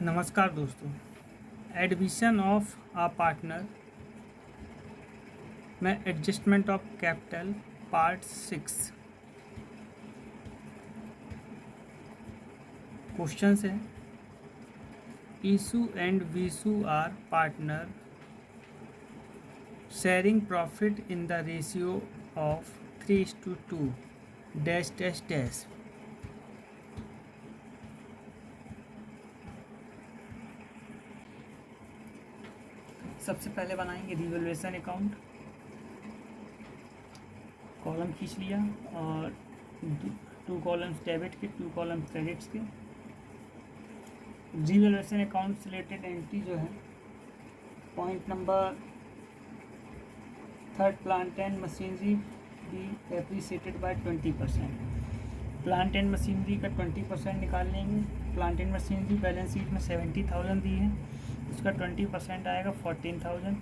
नमस्कार दोस्तों। Admission of a partner में adjustment of capital part 6 question है। Ishu and Vishu are partners sharing profit in the ratio of 3:2 dash dash dash. सबसे पहले बनाएंगे रिवैल्यूएशन अकाउंट। कॉलम खींच लिया और 2 कॉलम्स डेबिट के 2 कॉलम्स क्रेडिट्स के। रिवैल्यूएशन अकाउंट से रिलेटेड एंट्री जो है point number 3 plant and machinery be appreciated by 20%। Plant and machinery का 20% निकाल लेंगे। Plant and machinery balance sheet में 70,000 दी है, उसका 20% आएगा 14,000।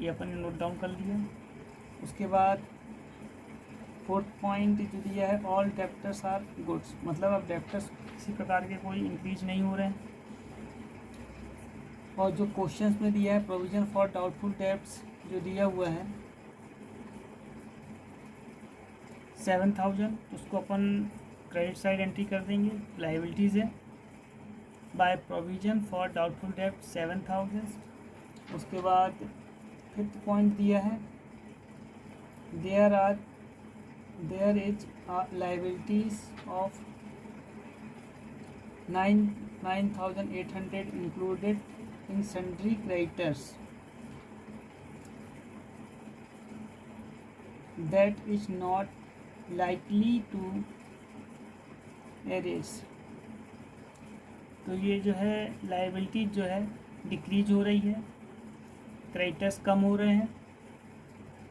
ये अपन ने नोट डाउन कर लिया। उसके बाद 4th पॉइंट जो दिया है ऑल डेप्टर्स आर गुड्स, मतलब अब डेप्टर्स किसी प्रकार के कोई इंक्रीज नहीं हो रहे हैं। और जो क्वेश्चंस में दिया है प्रोविजन फॉर डाउटफुल डेब्ट्स जो दिया हुआ है 7,000, उसको अपन क्रेडिट साइड एंट्री कर देंगे। लाइबिलिटीज़ है बाय प्रोविजन फॉर डाउटफुल डेब्ट 7,000। उसके बाद 5th पॉइंट दिया है there is liabilities of 9,800 included in sundry creditors that is not likely to arise. तो ये जो है लाइबिलिटी जो है डिक्रीज हो रही है, क्रेडिटर्स कम हो रहे हैं।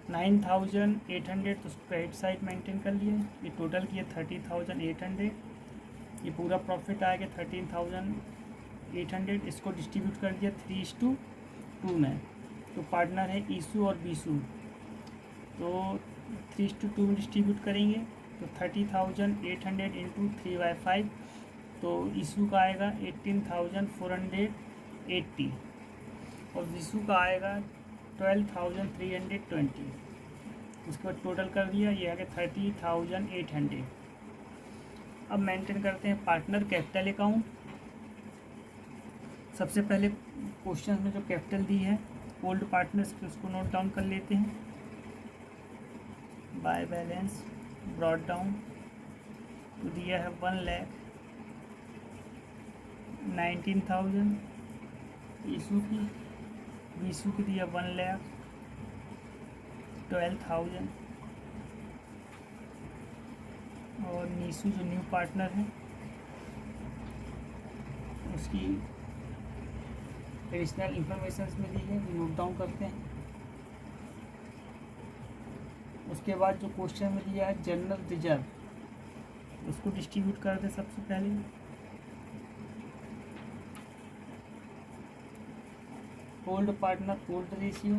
9,800 तो क्रेडिट साइड मेंटेन कर लिए। ये टोटल किया 30,800। ये पूरा प्रॉफिट आएगा 13,800। इसको डिस्ट्रीब्यूट कर दिया 3:2 में। तो पार्टनर है ईशू और बीशू, तो 3:2 में डिस्ट्रीब्यूट करेंगे तो 30,800 इंटू 3/5। तो ईशू का आएगा 18,480 और वीशू का आएगा 12,320। उसके बाद टोटल कर दिया, ये आ गया 30,800। अब मेंटेन करते हैं पार्टनर कैपिटल अकाउंट। सबसे पहले क्वेश्चन में जो कैपिटल दी है ओल्ड पार्टनर्स की उसको नोट डाउन कर लेते हैं। बाय बैलेंस ब्रॉड डाउन तो दिया है 1,19,000 ईशू की। वीशू की दिया 1,12,000 और नीशू जो न्यू पार्टनर है उसकी एडिशनल इंफॉर्मेशन में दी है, नोट डाउन करते हैं। उसके बाद जो क्वेश्चन में दिया है जनरल रिजर्व उसको डिस्ट्रीब्यूट कर दें। सबसे पहले ओल्ड पार्टनर ओल्ड रेशियो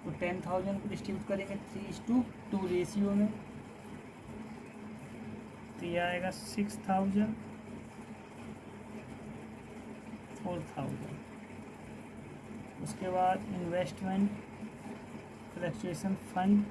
तो 10,000 को डिस्ट्रीब्यूट करेंगे 3:2 रेशियो में। तो यह आएगा 6,000 4,000। उसके बाद investment fluctuation fund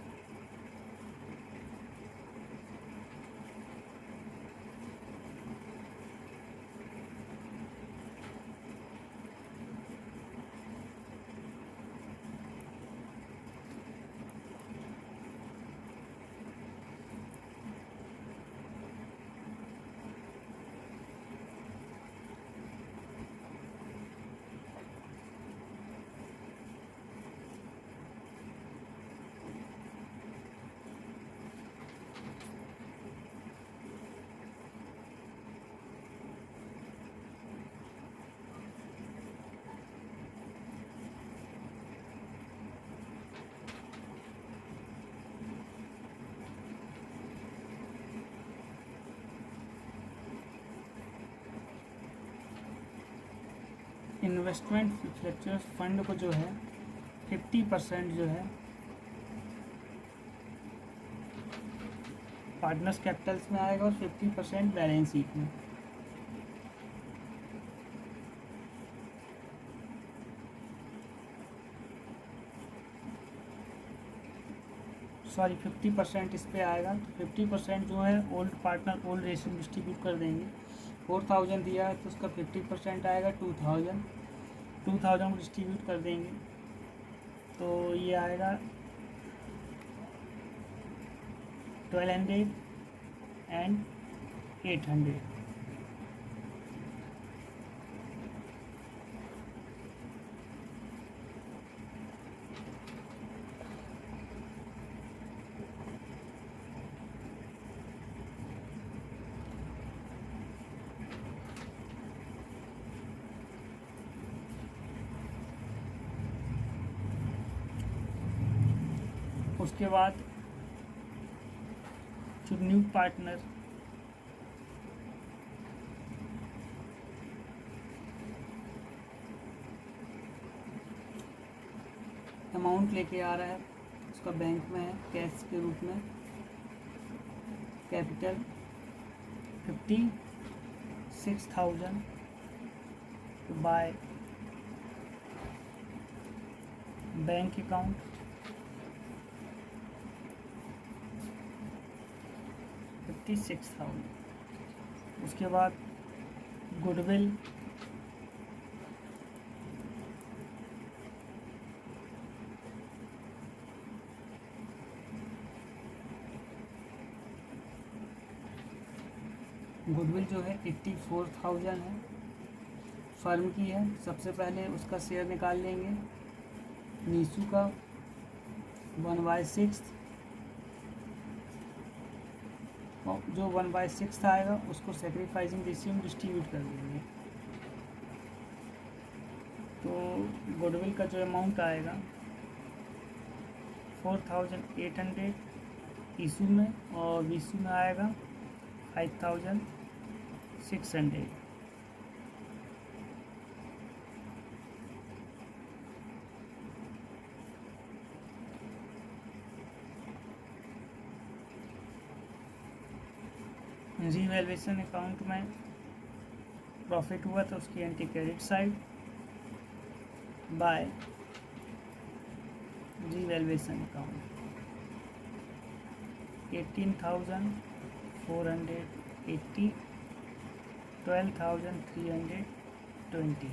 investment fluctuation fund को जो है 50% जो है पार्टनर्स कैपिटल्स में आएगा और 50% बैलेंस शीट में। सॉरी 50% इस पे आएगा। तो 50% जो है old partner old ratio distribute कर देंगे। 4000 दिया है तो उसका 50% आएगा 2000 को डिस्ट्रीब्यूट कर देंगे तो ये आएगा 1200 एंड 800। उसके बाद जो न्यू पार्टनर अमाउंट लेके आ रहा है उसका बैंक में है कैश के रूप में कैपिटल 56,000 बाय बैंक अकाउंट 56,000। उसके बाद गुडविल जो है 84,000 है, फर्म की है। सबसे पहले उसका शेयर निकाल लेंगे नीसू का 1/6, और जो 1/6 आएगा उसको सेक्रीफाइसिंग रेशियो में डिस्ट्रीब्यूट कर देंगे। तो गुडविल का जो अमाउंट आएगा 4,800 ईसू में, और वीसू में आएगा 5,600। रीवैल्यूएशन अकाउंट में प्रॉफिट हुआ तो उसकी anti credit side by revaluation account 18,480 12,320।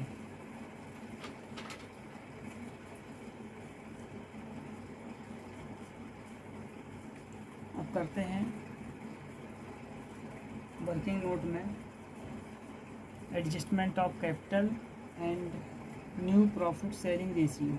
अब करते हैं वर्किंग नोट में adjustment of capital and new profit sharing ratio.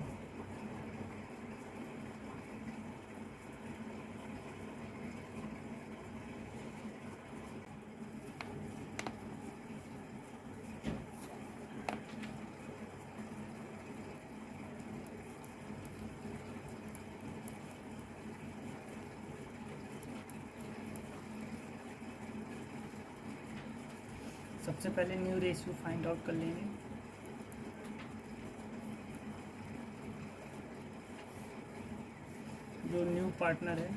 सबसे पहले न्यू रेशियो फाइंड आउट कर लेंगे। जो न्यू पार्टनर है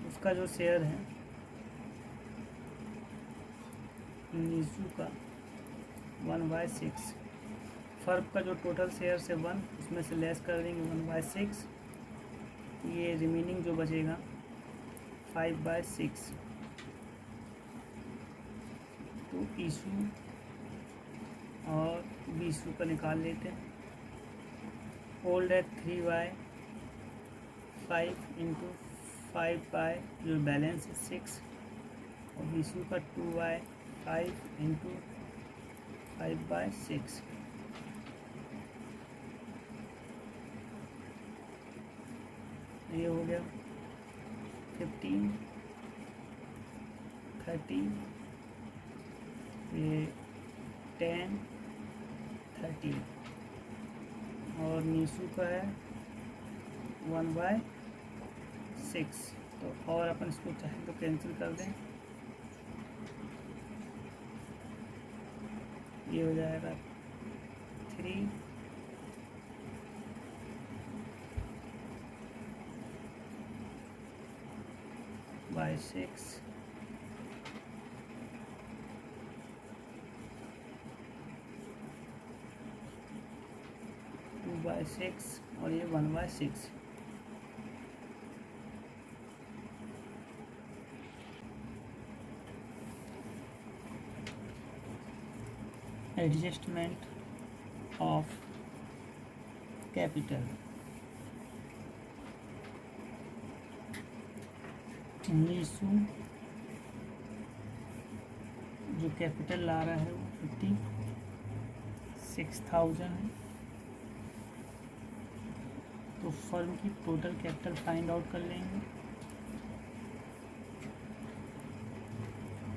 उसका जो शेयर है नीसू का 1/6, फर्म का जो टोटल शेयर से 1 उसमें से लेस कर देंगे 1/6, ये रिमेनिंग जो बचेगा 5/6। तो ईशू और बीसू का निकाल लेते हैं। ओल्ड है 3/5 इंटू 5 जो बैलेंस है 6, और बीसू का 2/5 इंटू 5/6। ये हो गया 15, 30, ये 10, 30, और नीसू का है 1/6। तो और अपन इसको चाहे तो कैंसिल कर दें, ये हो जाएगा 3/6 2/6 और ये 1/6। एडजस्टमेंट ऑफ कैपिटल, इशू जो कैपिटल ला रहा है वो 56,000 है। तो फर्म की टोटल कैपिटल फाइंड आउट कर लेंगे।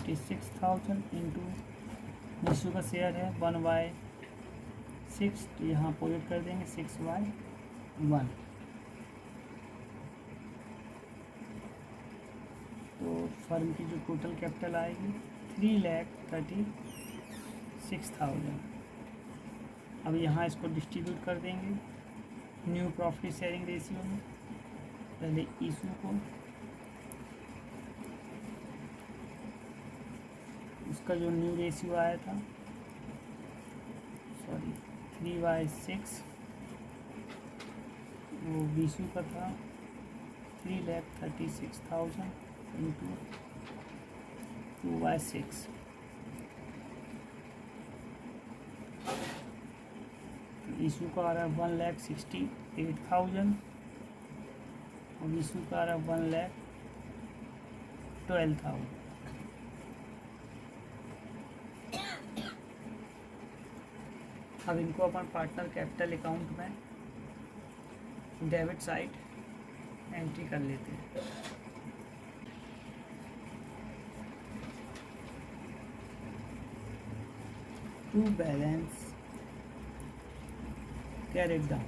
56,000 इंटू निशु का शेयर है 1/6, तो यहाँ अपोजिट कर देंगे 6/1। तो फर्म की जो टोटल कैपिटल आएगी 3,36,000। अब यहाँ इसको डिस्ट्रीब्यूट कर देंगे न्यू प्रॉफिट शेयरिंग रेशियो में। पहले इशू को उसका जो न्यू रेशियो आया था 3/6, वो विशु का था 3,36,000 इंटू 2/6। इशू का आ रहा है 1,68,000 और विशु का आ रहा है 1,12,000। अब इनको अपन पार्टनर कैपिटल अकाउंट में डेबिट साइड एंट्री कर लेते हैं। To balance carried down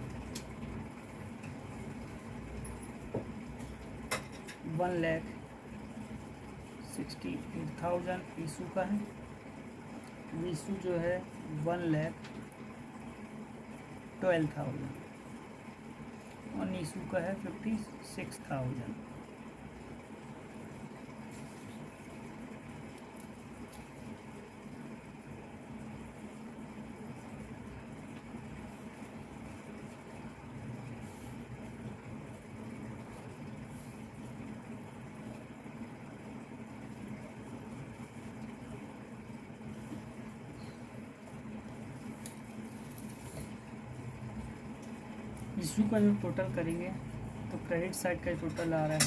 1,68,000 issue का है। विशु जो है 1,12,000 और निशु का है 56,000। इशू का जो टोटल करेंगे तो क्रेडिट साइड का टोटल आ रहा है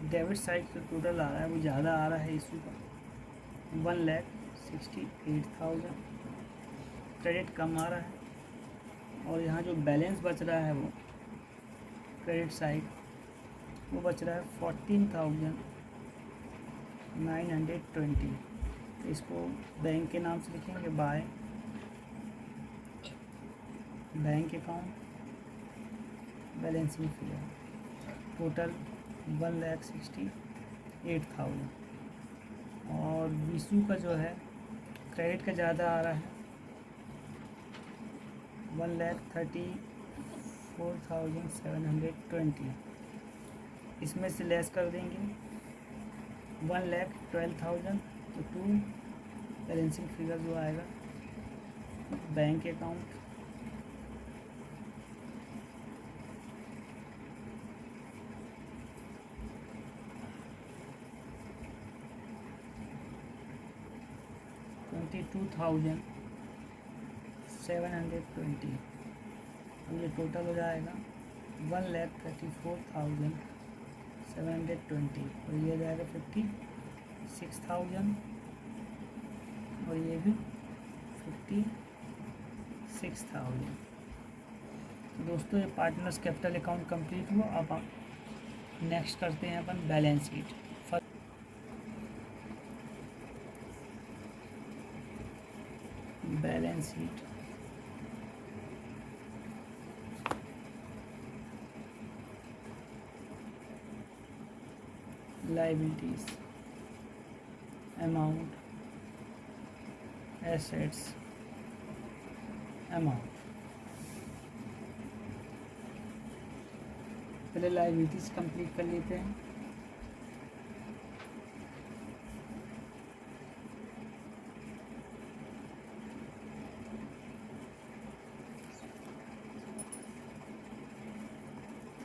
डेबिट साइड का टोटल आ रहा है वो ज़्यादा आ रहा है इशू का 1,68,000। क्रेडिट कम आ रहा है और यहाँ जो बैलेंस बच रहा है वो क्रेडिट साइड वो बच रहा है 14,920। तो इसको बैंक के नाम से लिखेंगे by bank account balancing figure total 1,68,000। और विशु का जो है क्रेडिट का ज़्यादा आ रहा है 1,34,720। इसमें से लेस कर देंगे 1,12,000 तो 2 बैलेंसिंग फिगर जो आएगा बैंक अकाउंट $22,720। और ये टोटल हो जाएगा 1,34,720 और ये हो जाएगा 56,000 और ये भी 56,000। तो दोस्तों ये पार्टनर्स कैपिटल अकाउंट कंप्लीट हुआ। अब हम नेक्स्ट करते हैं अपन balance sheet. Balance sheet liabilities, amount, assets, amount। पहले लाइबिलिटीज कंप्लीट कर लेते हैं।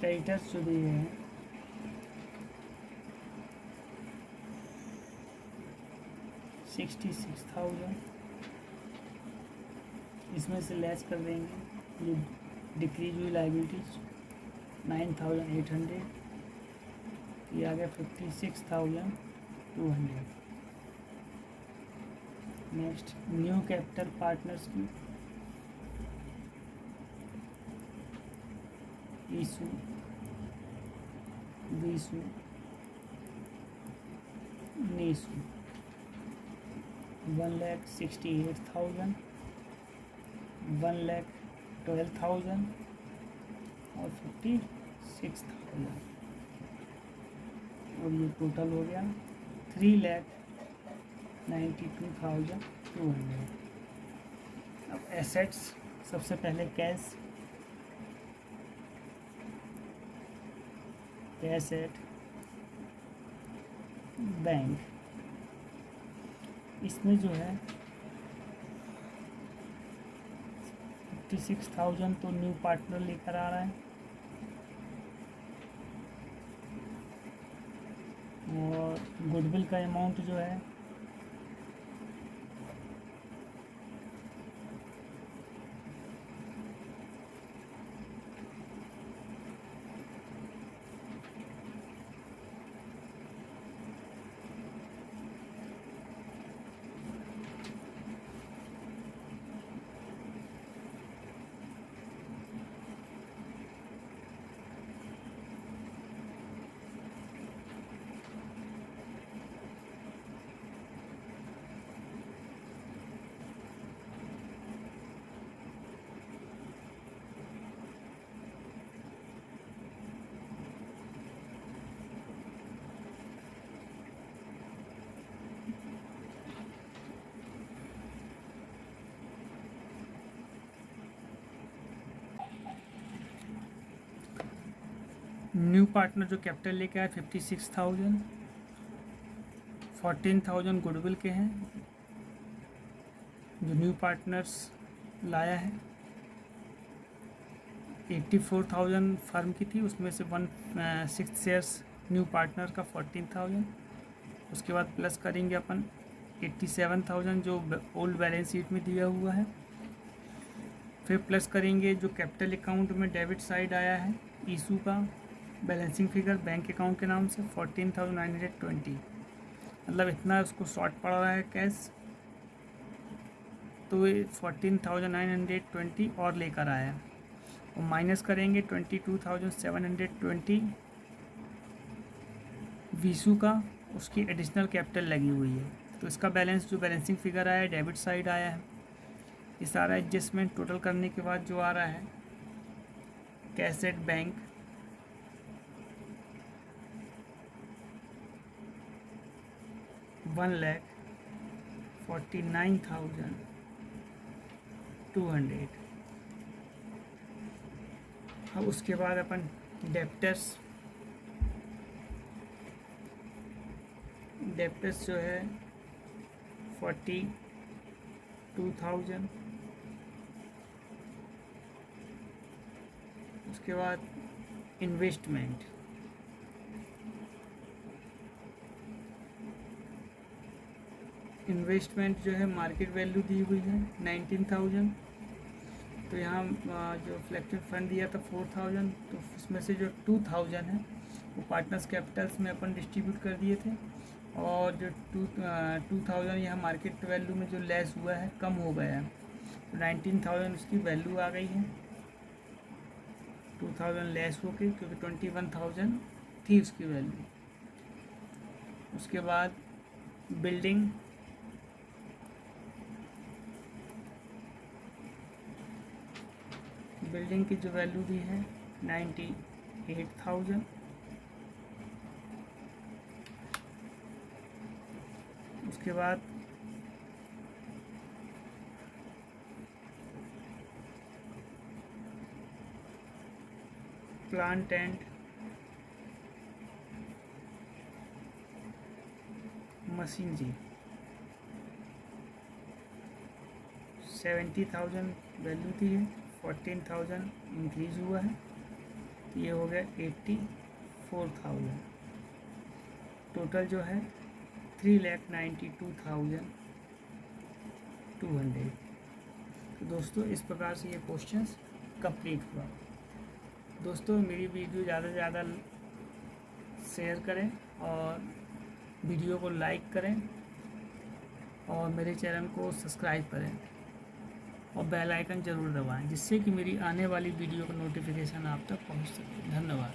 क्रेडिटर्स जो दिए हैं 66,000, इसमें से लेस कर देंगे जो डिक्रीज हुई लाइबिलिटीज 9,800, ये आ गया 56,200। नेक्स्ट न्यू कैपिटल पार्टनर्स की ईसू, वीसू, नीसू 1,68,000, 1,12,000 और 56,000, और ये टोटल हो गया 3,92,200। अब एसेट्स, सबसे पहले कैश एट बैंक, इसमें जो है 56,000 तो न्यू पार्टनर लेकर आ रहा है, और गुडविल का अमाउंट जो है न्यू पार्टनर जो कैपिटल लेके आया 56,000, 14,000 गुडविल के हैं जो न्यू पार्टनर्स लाया है, 84,000 फर्म की थी, उसमें से 1/6 शेयर्स न्यू पार्टनर का 14,000, उसके बाद प्लस करेंगे अपन 87,000 जो ओल्ड बैलेंस शीट में दिया हुआ है, फिर प्लस करेंगे जो कैपिटल अकाउंट में डेबिट साइड आया है ईशू का बैलेंसिंग फिगर बैंक अकाउंट के नाम से 14,920, मतलब इतना उसको शॉर्ट पड़ रहा है कैश, तो ये 14,920 और लेकर आया, और माइनस करेंगे 22,720 वीसू का, उसकी एडिशनल कैपिटल लगी हुई है, तो इसका बैलेंस जो बैलेंसिंग फिगर आया है डेबिट साइड आया है। ये सारा एडजस्टमेंट टोटल करने के बाद जो आ रहा है कैश एट बैंक 1,49,200। अब उसके बाद अपन डेप्टर्स जो है 42,000, उसके बाद इन्वेस्टमेंट जो है मार्केट वैल्यू दी हुई है 19,000, तो यहाँ जो फ्लैक्चुएट फंड दिया था 4,000, तो उसमें से जो 2,000 है वो पार्टनर्स कैपिटल्स में अपन डिस्ट्रीब्यूट कर दिए थे, और जो 2,000 यहाँ मार्केट वैल्यू में जो लेस हुआ है कम हो गया है, तो 19,000 उसकी वैल्यू आ गई है, 2,000 लेस हो गई क्योंकि 21,000 थी उसकी वैल्यू। उसके बाद बिल्डिंग की जो वैल्यू दी है 98,000, उसके बाद प्लांट एंड मशीनरी 70,000 वैल्यू थी है, 14,000 इंक्रीज हुआ है, तो ये हो गया 84,000। टोटल जो है 3,92,200। तो दोस्तों इस प्रकार से ये क्वेश्चंस कंप्लीट हुआ। दोस्तों मेरी वीडियो ज़्यादा से ज़्यादा शेयर करें और वीडियो को लाइक करें और मेरे चैनल को सब्सक्राइब करें और बेल आइकन ज़रूर दबाएं, जिससे कि मेरी आने वाली वीडियो का नोटिफिकेशन आप तक पहुंच सके। धन्यवाद।